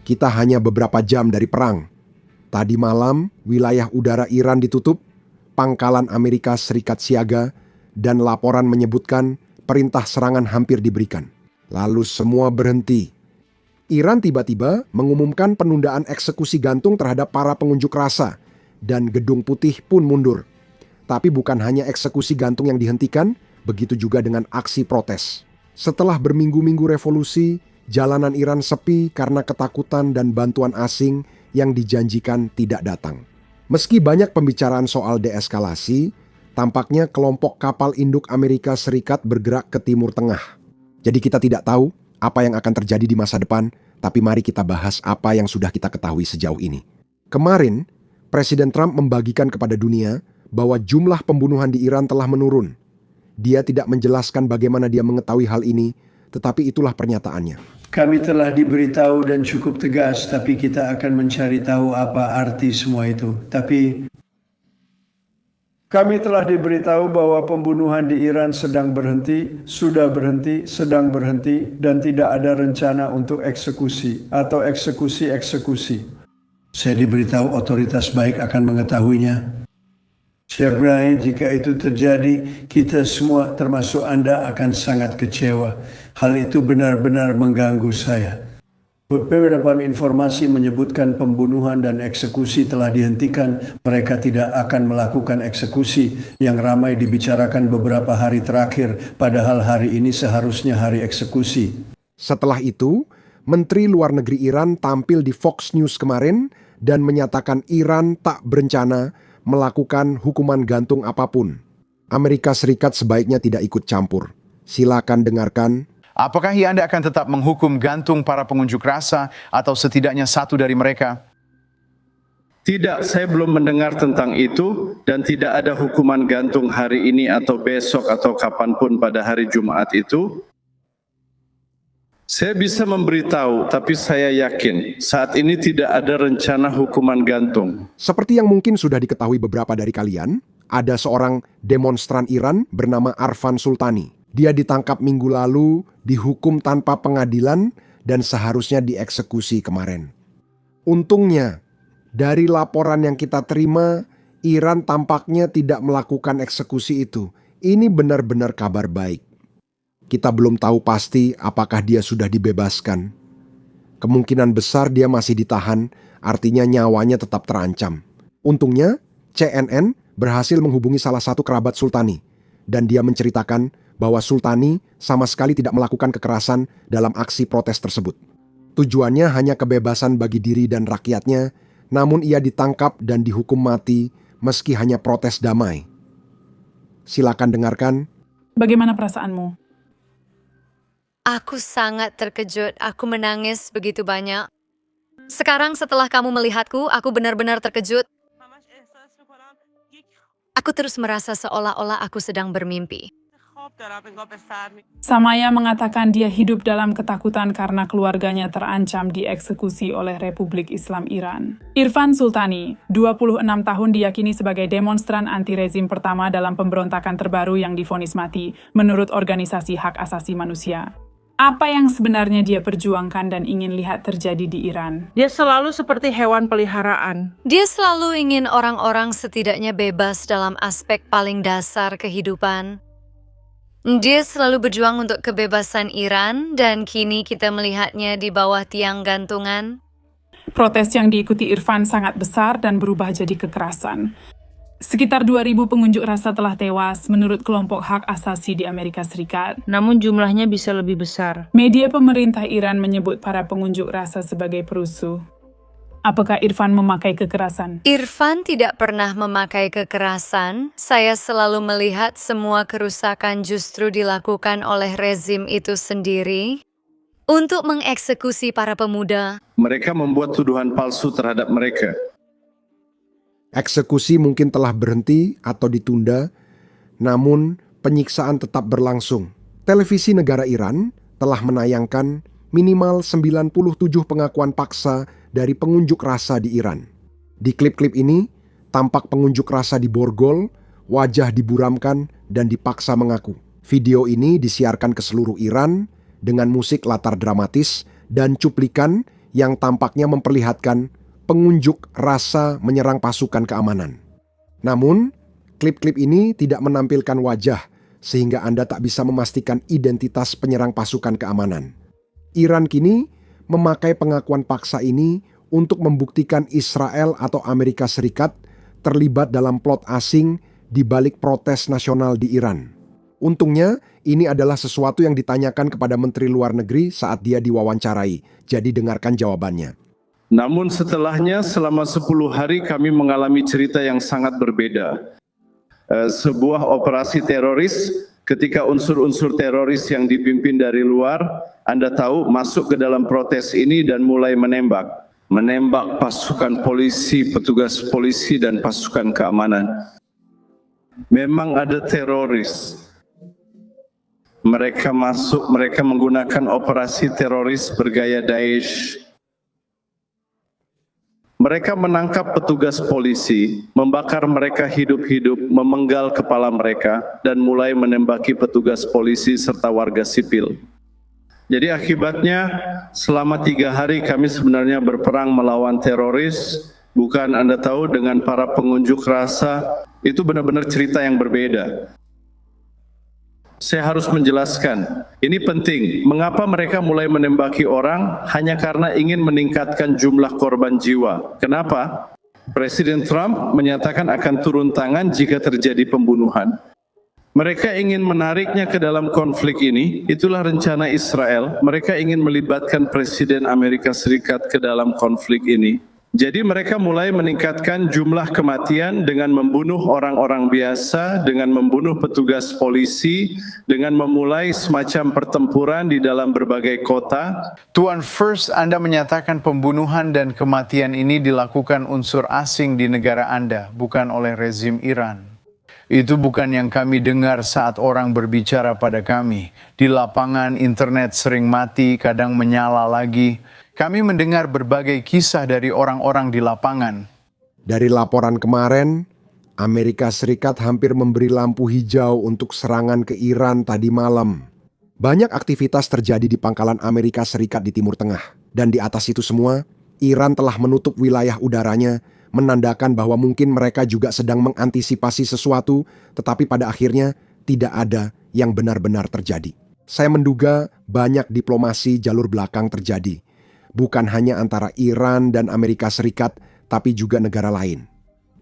Kita hanya beberapa jam dari perang. Tadi malam, wilayah udara Iran ditutup, pangkalan Amerika Serikat siaga, dan laporan menyebutkan perintah serangan hampir diberikan. Lalu semua berhenti. Iran tiba-tiba mengumumkan penundaan eksekusi gantung terhadap para pengunjuk rasa, dan Gedung Putih pun mundur. Tapi bukan hanya eksekusi gantung yang dihentikan, begitu juga dengan aksi protes. Setelah berminggu-minggu revolusi, jalanan Iran sepi karena ketakutan dan bantuan asing yang dijanjikan tidak datang. Meski banyak pembicaraan soal deeskalasi, tampaknya kelompok kapal induk Amerika Serikat bergerak ke Timur Tengah. Jadi kita tidak tahu apa yang akan terjadi di masa depan, tapi mari kita bahas apa yang sudah kita ketahui sejauh ini. Kemarin, Presiden Trump membagikan kepada dunia bahwa jumlah pembunuhan di Iran telah menurun. Dia tidak menjelaskan bagaimana dia mengetahui hal ini, tetapi itulah pernyataannya. Kami telah diberitahu dan cukup tegas, tapi kita akan mencari tahu apa arti semua itu. Kami telah diberitahu bahwa pembunuhan di Iran sedang berhenti, sudah berhenti, sedang berhenti, dan tidak ada rencana untuk eksekusi atau eksekusi. Saya diberitahu otoritas baik akan mengetahuinya. Saya berani jika itu terjadi, kita semua termasuk Anda akan sangat kecewa. Hal itu benar-benar mengganggu saya. Beberapa informasi menyebutkan pembunuhan dan eksekusi telah dihentikan. Mereka tidak akan melakukan eksekusi yang ramai dibicarakan beberapa hari terakhir, padahal hari ini seharusnya hari eksekusi. Setelah itu, Menteri Luar Negeri Iran tampil di Fox News kemarin dan menyatakan Iran tak berencana melakukan hukuman gantung apapun. Amerika Serikat sebaiknya tidak ikut campur. Silakan dengarkan. Apakah Anda akan tetap menghukum gantung para pengunjuk rasa atau setidaknya satu dari mereka? Tidak, saya belum mendengar tentang itu dan tidak ada hukuman gantung hari ini atau besok atau kapanpun pada hari Jumat itu. Saya bisa memberitahu, tapi saya yakin saat ini tidak ada rencana hukuman gantung. Seperti yang mungkin sudah diketahui beberapa dari kalian, ada seorang demonstran Iran bernama Arfan Sultani. Dia ditangkap minggu lalu, dihukum tanpa pengadilan, dan seharusnya dieksekusi kemarin. Untungnya, dari laporan yang kita terima, Iran tampaknya tidak melakukan eksekusi itu. Ini benar-benar kabar baik. Kita belum tahu pasti apakah dia sudah dibebaskan. Kemungkinan besar dia masih ditahan, artinya nyawanya tetap terancam. Untungnya, CNN berhasil menghubungi salah satu kerabat Sultani, dan dia menceritakan bahwa Sultani sama sekali tidak melakukan kekerasan dalam aksi protes tersebut. Tujuannya hanya kebebasan bagi diri dan rakyatnya, namun ia ditangkap dan dihukum mati meski hanya protes damai. Silakan dengarkan. Bagaimana perasaanmu? Aku sangat terkejut, aku menangis begitu banyak. Sekarang setelah kamu melihatku, aku benar-benar terkejut. Aku terus merasa seolah-olah aku sedang bermimpi. Samaya mengatakan dia hidup dalam ketakutan karena keluarganya terancam dieksekusi oleh Republik Islam Iran. Irfan Sultani, 26 tahun, diyakini sebagai demonstran anti-rezim pertama dalam pemberontakan terbaru yang divonis mati, menurut organisasi hak asasi manusia. Apa yang sebenarnya dia perjuangkan dan ingin lihat terjadi di Iran? Dia selalu seperti hewan peliharaan. Dia selalu ingin orang-orang setidaknya bebas dalam aspek paling dasar kehidupan. Dia selalu berjuang untuk kebebasan Iran, dan kini kita melihatnya di bawah tiang gantungan. Protes yang diikuti Irfan sangat besar dan berubah jadi kekerasan. Sekitar 2.000 pengunjuk rasa telah tewas menurut kelompok hak asasi di Amerika Serikat. Namun jumlahnya bisa lebih besar. Media pemerintah Iran menyebut para pengunjuk rasa sebagai perusuh. Apakah Irfan memakai kekerasan? Irfan tidak pernah memakai kekerasan. Saya selalu melihat semua kerusakan justru dilakukan oleh rezim itu sendiri untuk mengeksekusi para pemuda. Mereka membuat tuduhan palsu terhadap mereka. Eksekusi mungkin telah berhenti atau ditunda, namun penyiksaan tetap berlangsung. Televisi negara Iran telah menayangkan minimal 97 pengakuan paksa dari pengunjuk rasa di Iran. Di klip-klip ini, tampak pengunjuk rasa diborgol, wajah diburamkan, dan dipaksa mengaku. Video ini disiarkan ke seluruh Iran dengan musik latar dramatis dan cuplikan yang tampaknya memperlihatkan pengunjuk rasa menyerang pasukan keamanan. Namun, klip-klip ini tidak menampilkan wajah sehingga Anda tak bisa memastikan identitas penyerang pasukan keamanan. Iran kini memakai pengakuan paksa ini untuk membuktikan Israel atau Amerika Serikat terlibat dalam plot asing di balik protes nasional di Iran. Untungnya, ini adalah sesuatu yang ditanyakan kepada Menteri Luar Negeri saat dia diwawancarai. Jadi dengarkan jawabannya. Namun setelahnya selama 10 hari kami mengalami cerita yang sangat berbeda. Sebuah operasi teroris ketika unsur-unsur teroris yang dipimpin dari luar, Anda tahu, masuk ke dalam protes ini dan mulai menembak pasukan polisi, petugas polisi dan pasukan keamanan. Memang ada teroris. Mereka menggunakan operasi teroris bergaya Daesh. Mereka menangkap petugas polisi, membakar mereka hidup-hidup, memenggal kepala mereka, dan mulai menembaki petugas polisi serta warga sipil. Jadi akibatnya selama 3 hari kami sebenarnya berperang melawan teroris, bukan Anda tahu dengan para pengunjuk rasa, itu benar-benar cerita yang berbeda. Saya harus menjelaskan, ini penting, mengapa mereka mulai menembaki orang hanya karena ingin meningkatkan jumlah korban jiwa. Kenapa? Presiden Trump menyatakan akan turun tangan jika terjadi pembunuhan. Mereka ingin menariknya ke dalam konflik ini, itulah rencana Israel. Mereka ingin melibatkan Presiden Amerika Serikat ke dalam konflik ini. Jadi mereka mulai meningkatkan jumlah kematian dengan membunuh orang-orang biasa, dengan membunuh petugas polisi, dengan memulai semacam pertempuran di dalam berbagai kota. Tuan, first Anda menyatakan pembunuhan dan kematian ini dilakukan unsur asing di negara Anda, bukan oleh rezim Iran. Itu bukan yang kami dengar saat orang berbicara pada kami. Di lapangan internet sering mati, kadang menyala lagi. Kami mendengar berbagai kisah dari orang-orang di lapangan. Dari laporan kemarin, Amerika Serikat hampir memberi lampu hijau untuk serangan ke Iran tadi malam. Banyak aktivitas terjadi di pangkalan Amerika Serikat di Timur Tengah. Dan di atas itu semua, Iran telah menutup wilayah udaranya, menandakan bahwa mungkin mereka juga sedang mengantisipasi sesuatu, tetapi pada akhirnya tidak ada yang benar-benar terjadi. Saya menduga banyak diplomasi jalur belakang terjadi. Bukan hanya antara Iran dan Amerika Serikat, tapi juga negara lain.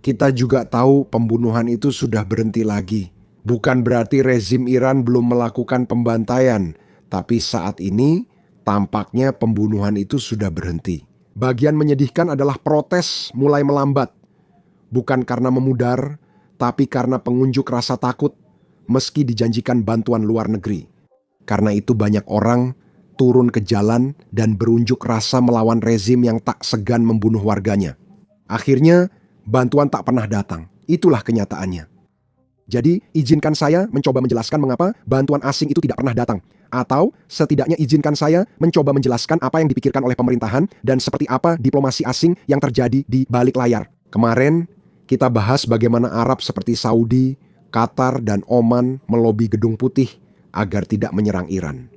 Kita juga tahu pembunuhan itu sudah berhenti lagi. Bukan berarti rezim Iran belum melakukan pembantaian, tapi saat ini tampaknya pembunuhan itu sudah berhenti. Bagian menyedihkan adalah protes mulai melambat. Bukan karena memudar, tapi karena pengunjuk rasa takut meski dijanjikan bantuan luar negeri. Karena itu banyak orang turun ke jalan dan berunjuk rasa melawan rezim yang tak segan membunuh warganya. Akhirnya, bantuan tak pernah datang. Itulah kenyataannya. Jadi, izinkan saya mencoba menjelaskan mengapa bantuan asing itu tidak pernah datang. Atau, setidaknya izinkan saya mencoba menjelaskan apa yang dipikirkan oleh pemerintahan dan seperti apa diplomasi asing yang terjadi di balik layar. Kemarin, kita bahas bagaimana Arab seperti Saudi, Qatar, dan Oman melobi Gedung Putih agar tidak menyerang Iran.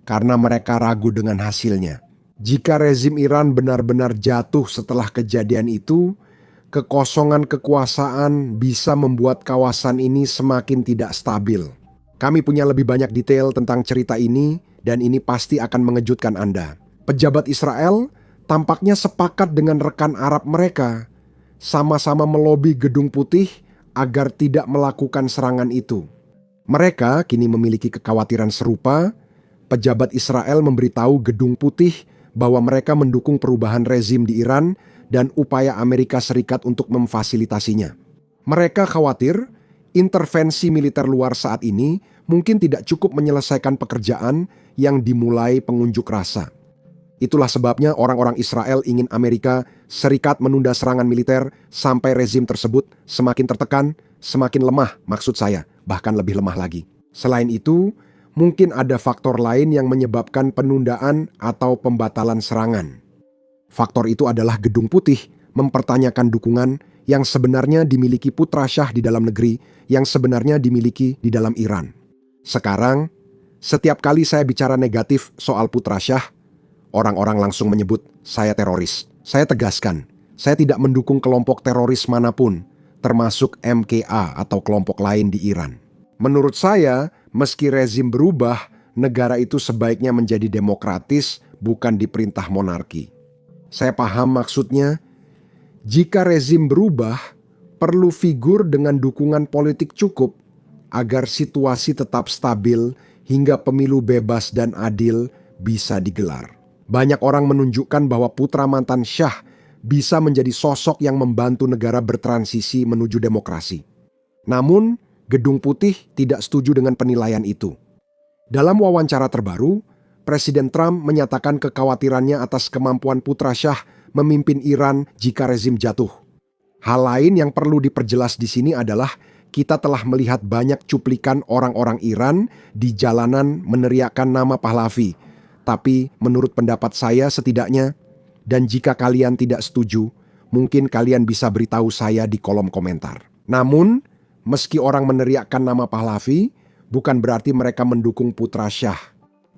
Karena mereka ragu dengan hasilnya. Jika rezim Iran benar-benar jatuh setelah kejadian itu, kekosongan kekuasaan bisa membuat kawasan ini semakin tidak stabil. Kami punya lebih banyak detail tentang cerita ini, dan ini pasti akan mengejutkan Anda. Pejabat Israel tampaknya sepakat dengan rekan Arab mereka, sama-sama melobi Gedung Putih agar tidak melakukan serangan itu. Mereka kini memiliki kekhawatiran serupa. Pejabat Israel memberitahu Gedung Putih bahwa mereka mendukung perubahan rezim di Iran dan upaya Amerika Serikat untuk memfasilitasinya. Mereka khawatir intervensi militer luar saat ini mungkin tidak cukup menyelesaikan pekerjaan yang dimulai pengunjuk rasa. Itulah sebabnya orang-orang Israel ingin Amerika Serikat menunda serangan militer sampai rezim tersebut semakin tertekan, semakin lemah maksud saya, bahkan lebih lemah lagi. Selain itu, mungkin ada faktor lain yang menyebabkan penundaan atau pembatalan serangan. Faktor itu adalah Gedung Putih mempertanyakan dukungan yang sebenarnya dimiliki putra Shah di dalam negeri, yang sebenarnya dimiliki di dalam Iran. Sekarang, setiap kali saya bicara negatif soal putra Shah, orang-orang langsung menyebut saya teroris. Saya tegaskan, saya tidak mendukung kelompok teroris manapun, termasuk MKA atau kelompok lain di Iran. Menurut saya, meski rezim berubah, negara itu sebaiknya menjadi demokratis, bukan diperintah monarki. Saya paham maksudnya. Jika rezim berubah, perlu figur dengan dukungan politik cukup agar situasi tetap stabil hingga pemilu bebas dan adil bisa digelar. Banyak orang menunjukkan bahwa putra mantan Syah bisa menjadi sosok yang membantu negara bertransisi menuju demokrasi. Namun, Gedung Putih tidak setuju dengan penilaian itu. Dalam wawancara terbaru, Presiden Trump menyatakan kekhawatirannya atas kemampuan putra Syah memimpin Iran jika rezim jatuh. Hal lain yang perlu diperjelas di sini adalah kita telah melihat banyak cuplikan orang-orang Iran di jalanan meneriakkan nama Pahlavi. Tapi menurut pendapat saya setidaknya, dan jika kalian tidak setuju, mungkin kalian bisa beritahu saya di kolom komentar. Namun, meski orang meneriakkan nama Pahlavi, bukan berarti mereka mendukung putra Syah.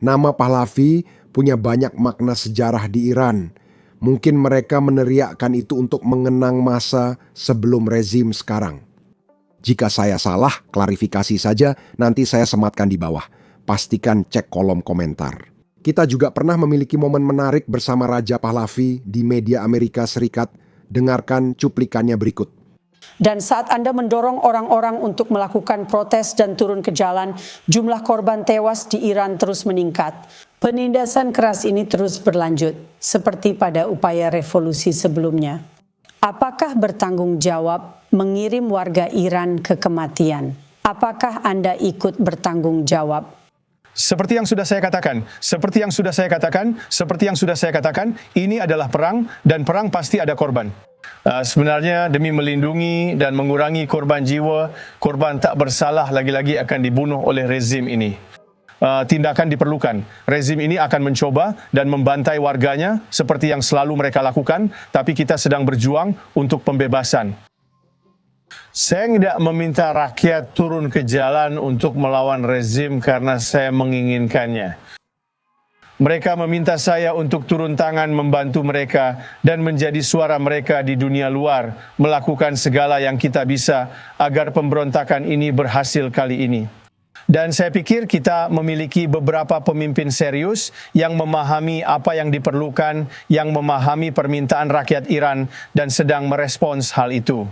Nama Pahlavi punya banyak makna sejarah di Iran. Mungkin mereka meneriakkan itu untuk mengenang masa sebelum rezim sekarang. Jika saya salah, klarifikasi saja, nanti saya sematkan di bawah. Pastikan cek kolom komentar. Kita juga pernah memiliki momen menarik bersama Raja Pahlavi di media Amerika Serikat. Dengarkan cuplikannya berikut. Dan saat Anda mendorong orang-orang untuk melakukan protes dan turun ke jalan, jumlah korban tewas di Iran terus meningkat. Penindasan keras ini terus berlanjut, seperti pada upaya revolusi sebelumnya. Apakah bertanggung jawab mengirim warga Iran ke kematian? Apakah Anda ikut bertanggung jawab? Seperti yang sudah saya katakan, ini adalah perang dan perang pasti ada korban. Sebenarnya demi melindungi dan mengurangi korban jiwa, korban tak bersalah lagi-lagi akan dibunuh oleh rezim ini. Tindakan diperlukan. Rezim ini akan mencoba dan membantai warganya seperti yang selalu mereka lakukan, tapi kita sedang berjuang untuk pembebasan. Saya tidak meminta rakyat turun ke jalan untuk melawan rezim karena saya menginginkannya. Mereka meminta saya untuk turun tangan membantu mereka dan menjadi suara mereka di dunia luar, melakukan segala yang kita bisa agar pemberontakan ini berhasil kali ini. Dan saya pikir kita memiliki beberapa pemimpin serius yang memahami apa yang diperlukan, yang memahami permintaan rakyat Iran dan sedang merespons hal itu.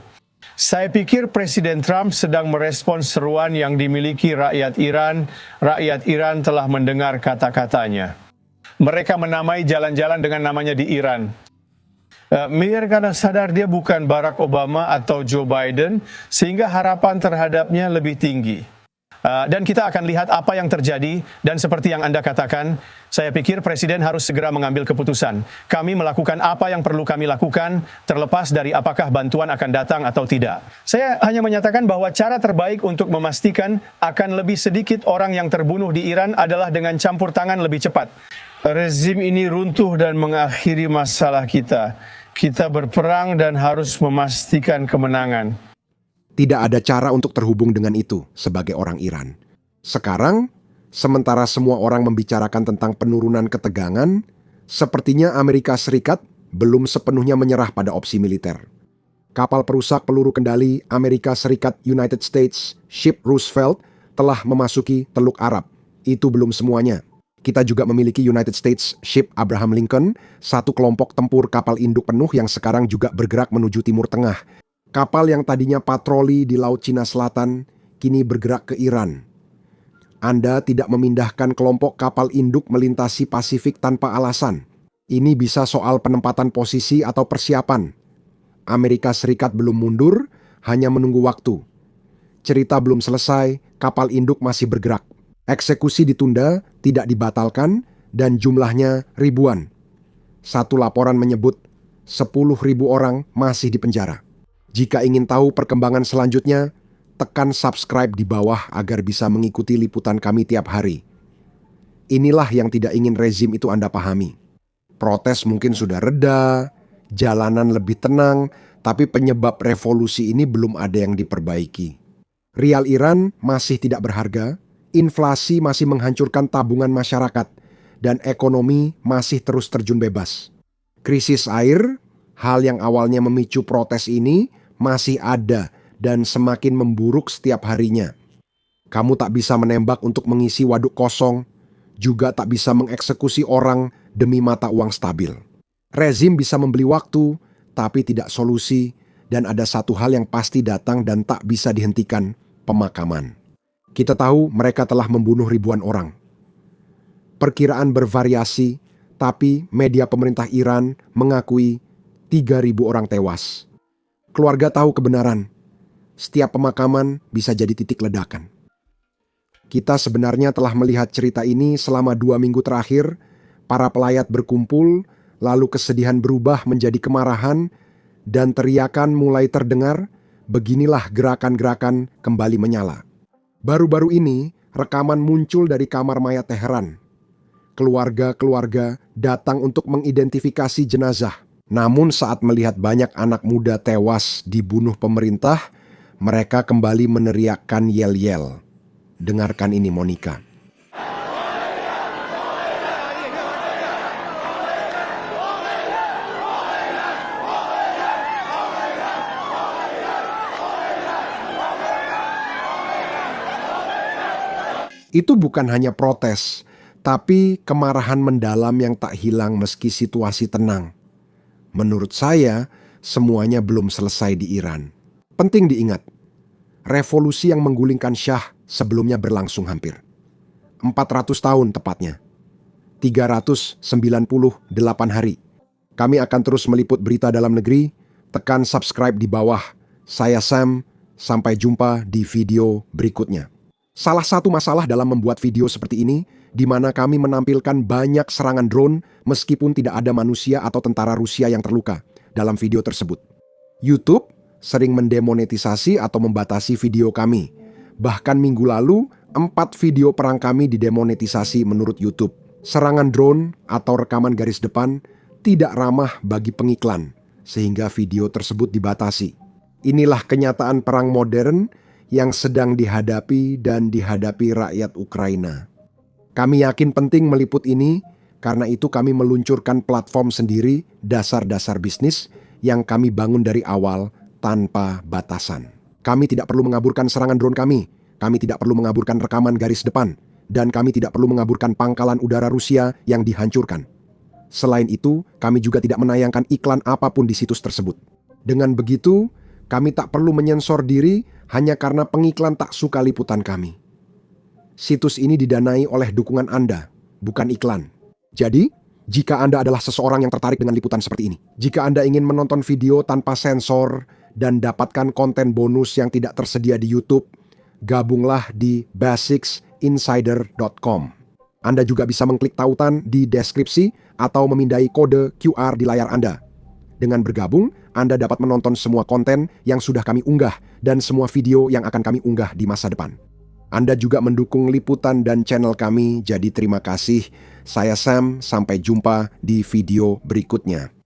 Saya pikir Presiden Trump sedang merespons seruan yang dimiliki rakyat Iran. Rakyat Iran telah mendengar kata-katanya. Mereka menamai jalan-jalan dengan namanya di Iran. Karena sadar dia bukan Barack Obama atau Joe Biden, sehingga harapan terhadapnya lebih tinggi. Dan kita akan lihat apa yang terjadi, dan seperti yang Anda katakan, saya pikir Presiden harus segera mengambil keputusan. Kami melakukan apa yang perlu kami lakukan, terlepas dari apakah bantuan akan datang atau tidak. Saya hanya menyatakan bahwa cara terbaik untuk memastikan akan lebih sedikit orang yang terbunuh di Iran adalah dengan campur tangan lebih cepat. Rezim ini runtuh dan mengakhiri masalah kita. Kita berperang dan harus memastikan kemenangan. Tidak ada cara untuk terhubung dengan itu sebagai orang Iran. Sekarang, sementara semua orang membicarakan tentang penurunan ketegangan, sepertinya Amerika Serikat belum sepenuhnya menyerah pada opsi militer. Kapal perusak peluru kendali Amerika Serikat United States Ship Roosevelt telah memasuki Teluk Arab. Itu belum semuanya. Kita juga memiliki United States Ship Abraham Lincoln, satu kelompok tempur kapal induk penuh yang sekarang juga bergerak menuju Timur Tengah. Kapal yang tadinya patroli di Laut Cina Selatan kini bergerak ke Iran. Anda tidak memindahkan kelompok kapal induk melintasi Pasifik tanpa alasan. Ini bisa soal penempatan posisi atau persiapan. Amerika Serikat belum mundur, hanya menunggu waktu. Cerita belum selesai, kapal induk masih bergerak. Eksekusi ditunda, tidak dibatalkan, dan jumlahnya ribuan. Satu laporan menyebut 10.000 orang masih di penjara. Jika ingin tahu perkembangan selanjutnya, tekan subscribe di bawah agar bisa mengikuti liputan kami tiap hari. Inilah yang tidak ingin rezim itu Anda pahami. Protes mungkin sudah reda, jalanan lebih tenang, tapi penyebab revolusi ini belum ada yang diperbaiki. Rial Iran masih tidak berharga, inflasi masih menghancurkan tabungan masyarakat, dan ekonomi masih terus terjun bebas. Krisis air, hal yang awalnya memicu protes ini, masih ada dan semakin memburuk setiap harinya. Kamu tak bisa menembak untuk mengisi waduk kosong, juga tak bisa mengeksekusi orang demi mata uang stabil. Rezim bisa membeli waktu, tapi tidak solusi, dan ada satu hal yang pasti datang dan tak bisa dihentikan, pemakaman. Kita tahu mereka telah membunuh ribuan orang. Perkiraan bervariasi, tapi media pemerintah Iran mengakui 3.000 orang tewas. Keluarga tahu kebenaran. Setiap pemakaman bisa jadi titik ledakan. Kita sebenarnya telah melihat cerita ini selama 2 minggu terakhir. Para pelayat berkumpul, lalu kesedihan berubah menjadi kemarahan, dan teriakan mulai terdengar, beginilah gerakan-gerakan kembali menyala. Baru-baru ini, rekaman muncul dari kamar mayat Teheran. Keluarga-keluarga datang untuk mengidentifikasi jenazah. Namun saat melihat banyak anak muda tewas dibunuh pemerintah, mereka kembali meneriakkan yel-yel. Dengarkan ini, Monica. Itu bukan hanya protes, tapi kemarahan mendalam yang tak hilang meski situasi tenang. Menurut saya, semuanya belum selesai di Iran. Penting diingat, revolusi yang menggulingkan Syah sebelumnya berlangsung hampir 400 tahun tepatnya. 398 hari. Kami akan terus meliput berita dalam negeri. Tekan subscribe di bawah. Saya Sam, sampai jumpa di video berikutnya. Salah satu masalah dalam membuat video seperti ini, di mana kami menampilkan banyak serangan drone meskipun tidak ada manusia atau tentara Rusia yang terluka dalam video tersebut. YouTube sering mendemonetisasi atau membatasi video kami. Bahkan minggu lalu, 4 video perang kami didemonetisasi menurut YouTube. Serangan drone atau rekaman garis depan tidak ramah bagi pengiklan, sehingga video tersebut dibatasi. Inilah kenyataan perang modern yang sedang dihadapi dan dihadapi rakyat Ukraina. Kami yakin penting meliput ini, karena itu kami meluncurkan platform sendiri, dasar-dasar bisnis, yang kami bangun dari awal tanpa batasan. Kami tidak perlu mengaburkan serangan drone kami tidak perlu mengaburkan rekaman garis depan, dan kami tidak perlu mengaburkan pangkalan udara Rusia yang dihancurkan. Selain itu, kami juga tidak menayangkan iklan apapun di situs tersebut. Dengan begitu, kami tak perlu menyensor diri hanya karena pengiklan tak suka liputan kami. Situs ini didanai oleh dukungan Anda, bukan iklan. Jadi, jika Anda adalah seseorang yang tertarik dengan liputan seperti ini, jika Anda ingin menonton video tanpa sensor dan dapatkan konten bonus yang tidak tersedia di YouTube, gabunglah di basicsinsider.com. Anda juga bisa mengklik tautan di deskripsi atau memindai kode QR di layar Anda. Dengan bergabung, Anda dapat menonton semua konten yang sudah kami unggah dan semua video yang akan kami unggah di masa depan. Anda juga mendukung liputan dan channel kami, jadi terima kasih. Saya Sam, sampai jumpa di video berikutnya.